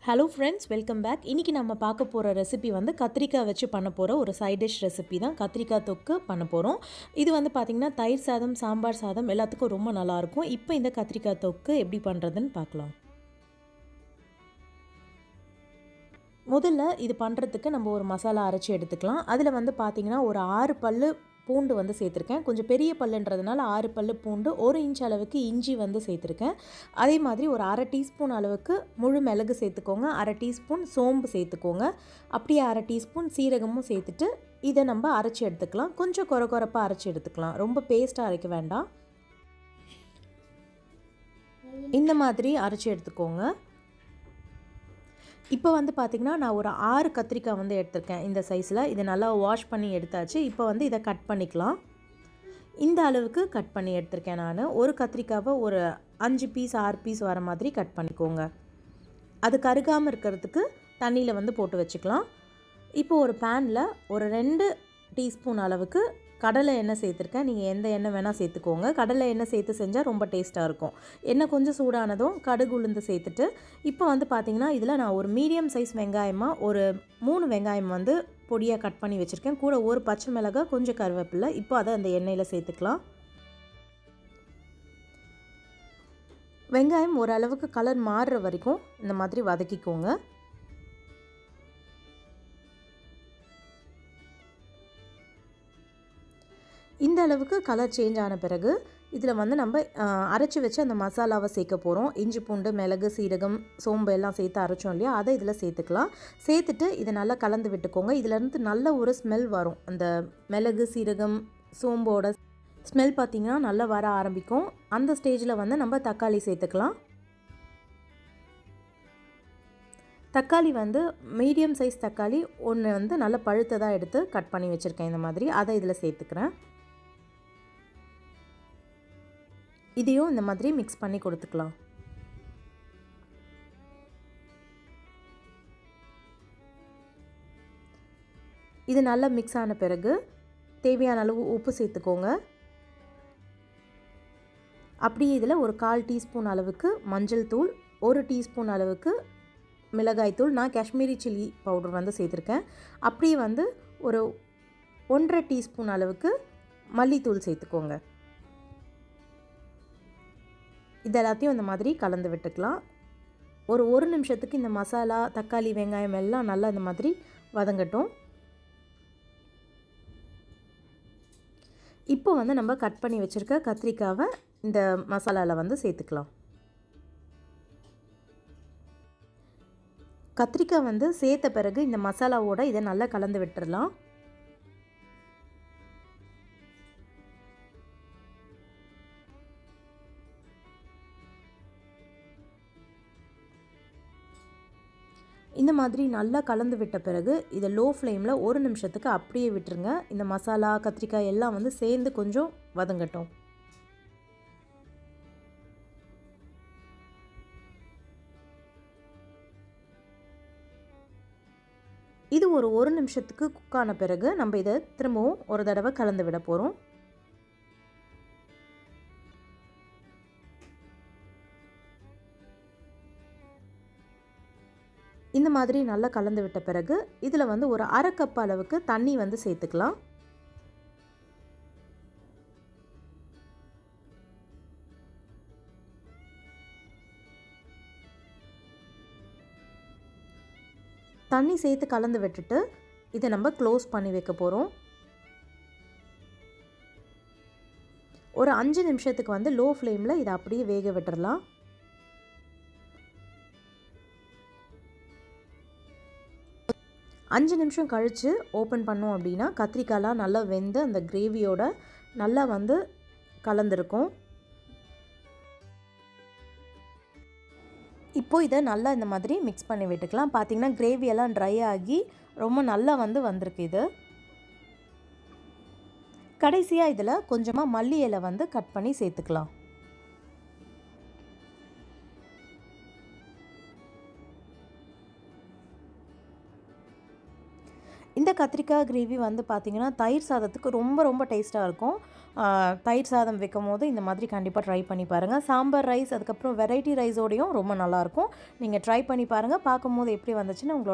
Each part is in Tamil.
Hello friends, welcome back. இன்றைக்கி நம்ம பார்க்க போகிற ரெசிபி வந்து கத்திரிக்காய் வச்சு பண்ண போகிற ஒரு சைட் டிஷ் ரெசிபி தான். கத்திரிக்காய் தொக்கு பண்ண போகிறோம். இது வந்து பார்த்திங்கன்னா தயிர் சாதம், சாம்பார் சாதம் எல்லாத்துக்கும் ரொம்ப நல்லாயிருக்கும். இப்போ இந்த கத்திரிக்காய் தொக்கு எப்படி பண்ணுறதுன்னு பார்க்கலாம். முதல்ல இது பண்ணுறதுக்கு நம்ம ஒரு மசாலா அரைச்சி எடுத்துக்கலாம். அதில் வந்து பார்த்திங்கன்னா ஒரு 6 பல் பூண்டு வந்து சேர்த்துருக்கேன். கொஞ்சம் பெரிய பல்லுன்றதுனால 6 பல் பூண்டு, 1 இன்ச் அளவுக்கு இஞ்சி வந்து சேர்த்துருக்கேன். அதே மாதிரி ஒரு அரை டீஸ்பூன் அளவுக்கு முழு மிளகு சேர்த்துக்கோங்க. அரை டீஸ்பூன் சோம்பு சேர்த்துக்கோங்க. அப்படியே அரை டீஸ்பூன் சீரகமும் சேர்த்துட்டு இதை நம்ம அரைச்சி எடுத்துக்கலாம். கொஞ்சம் கொரப்பாக அரைச்சி எடுத்துக்கலாம். ரொம்ப பேஸ்ட்டாக அரைக்க வேண்டாம். இந்த மாதிரி அரைச்சி எடுத்துக்கோங்க. இப்போ வந்து பார்த்திங்கன்னா நான் ஒரு 6 கத்திரிக்காய் வந்து எடுத்திருக்கேன் இந்த சைஸில். இதை நல்லா வாஷ் பண்ணி எடுத்தாச்சு. இப்போ வந்து இதை கட் பண்ணிக்கலாம். இந்த அளவுக்கு கட் பண்ணி எடுத்திருக்கேன் நான். ஒரு கத்திரிக்காவை ஒரு 5 பீஸ் 6 பீஸ் வர மாதிரி கட் பண்ணிக்கோங்க. அது கருகாமல் இருக்கிறதுக்கு தண்ணியில் வந்து போட்டு வச்சுக்கலாம். இப்போ ஒரு பேனில் ஒரு 2 டீஸ்பூன் அளவுக்கு கடலை எண்ணெய் சேர்த்துருக்கேன். நீங்கள் எந்த எண்ணெய் வேணால் சேர்த்துக்கோங்க. கடலை எண்ணெய் சேர்த்து செஞ்சால் ரொம்ப டேஸ்ட்டாக இருக்கும். எண்ணெய் கொஞ்சம் சூடானதும் கடுகு உளுந்து சேர்த்துட்டு இப்போ வந்து பார்த்திங்கன்னா இதில் நான் ஒரு மீடியம் சைஸ் வெங்காயமாக ஒரு 3 வெங்காயம் வந்து பொடியாக கட் பண்ணி வச்சுருக்கேன். கூட ஒரு பச்சை மிளகாய், கொஞ்சம் கருவேப்பிலை. இப்போ அதை அந்த எண்ணெயில் சேர்த்துக்கலாம். வெங்காயம் ஓரளவுக்கு கலர் மாறுற வரைக்கும் இந்த மாதிரி வதக்கிக்கோங்க. இந்த அளவுக்கு கலர் சேஞ்ச் ஆன பிறகு இதில் வந்து நம்ம அரைச்சி வச்சு அந்த மசாலாவை சேர்க்க போகிறோம். இஞ்சி பூண்டு, மிளகு, சீரகம், சோம்பு எல்லாம் சேர்த்து அரைச்சோம் இல்லையா, அதை இதில் சேர்த்துக்கலாம். சேர்த்துட்டு இதை நல்லா கலந்து விட்டுக்கோங்க. இதிலேருந்து நல்ல ஒரு ஸ்மெல் வரும். அந்த மிளகு, சீரகம், சோம்போட ஸ்மெல் பார்த்திங்கன்னா நல்லா வர ஆரம்பிக்கும். அந்த ஸ்டேஜில் வந்து நம்ம தக்காளி சேர்த்துக்கலாம். தக்காளி வந்து மீடியம் சைஸ் தக்காளி ஒன்று வந்து நல்லா பழுத்ததாக எடுத்து கட் பண்ணி வச்சுருக்கேன். இந்த மாதிரி அதை இதில் சேர்த்துக்கிறேன். இதையும் இந்த மாதிரி மிக்ஸ் பண்ணி கொடுத்துக்கலாம். இது நல்லா மிக்ஸ் ஆன பிறகு தேவையான அளவு உப்பு சேர்த்துக்கோங்க. அப்படியே இதில் ஒரு 1/4 டீஸ்பூன் அளவுக்கு மஞ்சள் தூள், 1 டீஸ்பூன் அளவுக்கு மிளகாய் தூள், நான் காஷ்மீரி சில்லி பவுடர் வந்து சேர்த்துருக்கேன். அப்படியே வந்து ஒரு 1/2 டீஸ்பூன் அளவுக்கு மல்லித்தூள் சேர்த்துக்கோங்க. இது எல்லாத்தையும் இந்த மாதிரி கலந்து விட்டுக்கலாம். ஒரு நிமிஷத்துக்கு இந்த மசாலா, தக்காளி, வெங்காயம் எல்லாம் நல்லா இந்த மாதிரி வதங்கட்டும். இப்போ வந்து நம்ம கட் பண்ணி வச்சுருக்க கத்திரிக்காவை இந்த மசாலாவில் வந்து சேர்த்துக்கலாம். கத்திரிக்காய் வந்து சேர்த்த பிறகு இந்த மசாலாவோட இதை நல்லா கலந்து விட்டுறலாம். இந்த மாதிரி நல்லா கலந்து விட்ட பிறகு இதை லோ ஃப்ளேமில் 1 நிமிஷத்துக்கு அப்படியே விட்டுருங்க. இந்த மசாலா, கத்திரிக்காய் எல்லாம் வந்து சேர்ந்து கொஞ்சம் வதங்கட்டும். இது ஒரு 1 நிமிஷத்துக்கு குக் ஆன பிறகு நம்ம இதை திரும்பவும் ஒரு தடவை கலந்து விட போகிறோம். இந்த மாதிரி நல்லா கலந்து விட்ட பிறகு இதில் வந்து ஒரு 1/2 கப் அளவுக்கு தண்ணி வந்து சேர்த்துக்கலாம். தண்ணி சேர்த்து கலந்து விட்டுட்டு இதை நம்ம க்ளோஸ் பண்ணி வைக்க போகிறோம். ஒரு 5 நிமிஷத்துக்கு வந்து லோ ஃப்ளேமில் இதை அப்படியே வேக விட்டுறலாம். அஞ்சு நிமிஷம் கழித்து ஓப்பன் பண்ணோம் அப்படின்னா கத்திரிக்காய்லாம் நல்லா வெந்து அந்த கிரேவியோட நல்லா வந்து கலந்துருக்கும். இப்போது இதை நல்லா இந்த மாதிரி மிக்ஸ் பண்ணி விட்டுக்கலாம். பார்த்திங்கன்னா கிரேவியெல்லாம் ட்ரை ஆகி ரொம்ப நல்லா வந்து வந்திருக்கு. இது கடைசியாக இதில் கொஞ்சமாக மல்லி இலை வந்து கட் பண்ணி சேர்த்துக்கலாம். இந்த கத்திரிக்காய் கிரேவி வந்து பார்த்திங்கன்னா தயிர் சாதத்துக்கு ரொம்ப டேஸ்ட்டாக இருக்கும். தயிர் சாதம் வைக்கும் போது இந்த மாதிரி கண்டிப்பாக ட்ரை பண்ணி பாருங்கள். சாம்பார் ரைஸ் அதுக்கப்புறம் வெரைட்டி ரைஸோடையும் ரொம்ப நல்லாயிருக்கும். நீங்கள் ட்ரை பண்ணி பாருங்கள். பார்க்கும்போது எப்படி வந்துச்சுன்னு உங்களோட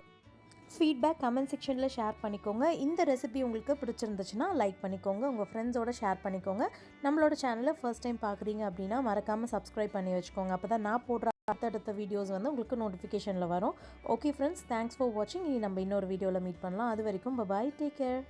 ஃபீட்பேக் கமெண்ட் செக்ஷனில் ஷேர் பண்ணிக்கோங்க. இந்த ரெசிபி உங்களுக்கு பிடிச்சிருந்துச்சுன்னா லைக் பண்ணிக்கோங்க, உங்கள் ஃப்ரெண்ட்ஸோடு ஷேர் பண்ணிக்கோங்க. நம்மளோட சேனலை ஃபர்ஸ்ட் டைம் பார்க்குறீங்க அப்படின்னா மறக்காமல் சப்ஸ்கிரைப் பண்ணி வச்சுக்கோங்க. அப்போ தான் நான் போடுற அடுத்தடுத்த வீடியோஸ் வந்து உங்களுக்கு நோட்டிஃபிகேஷனில் வரும். ஓகே ஃப்ரெண்ட்ஸ், தேங்க்ஸ் ஃபார் வாட்சிங். இனி நம்ம இன்னொரு வீடியோவில் மீட் பண்ணலாம். அது வரைக்கும் பாய், டேக் கேர்.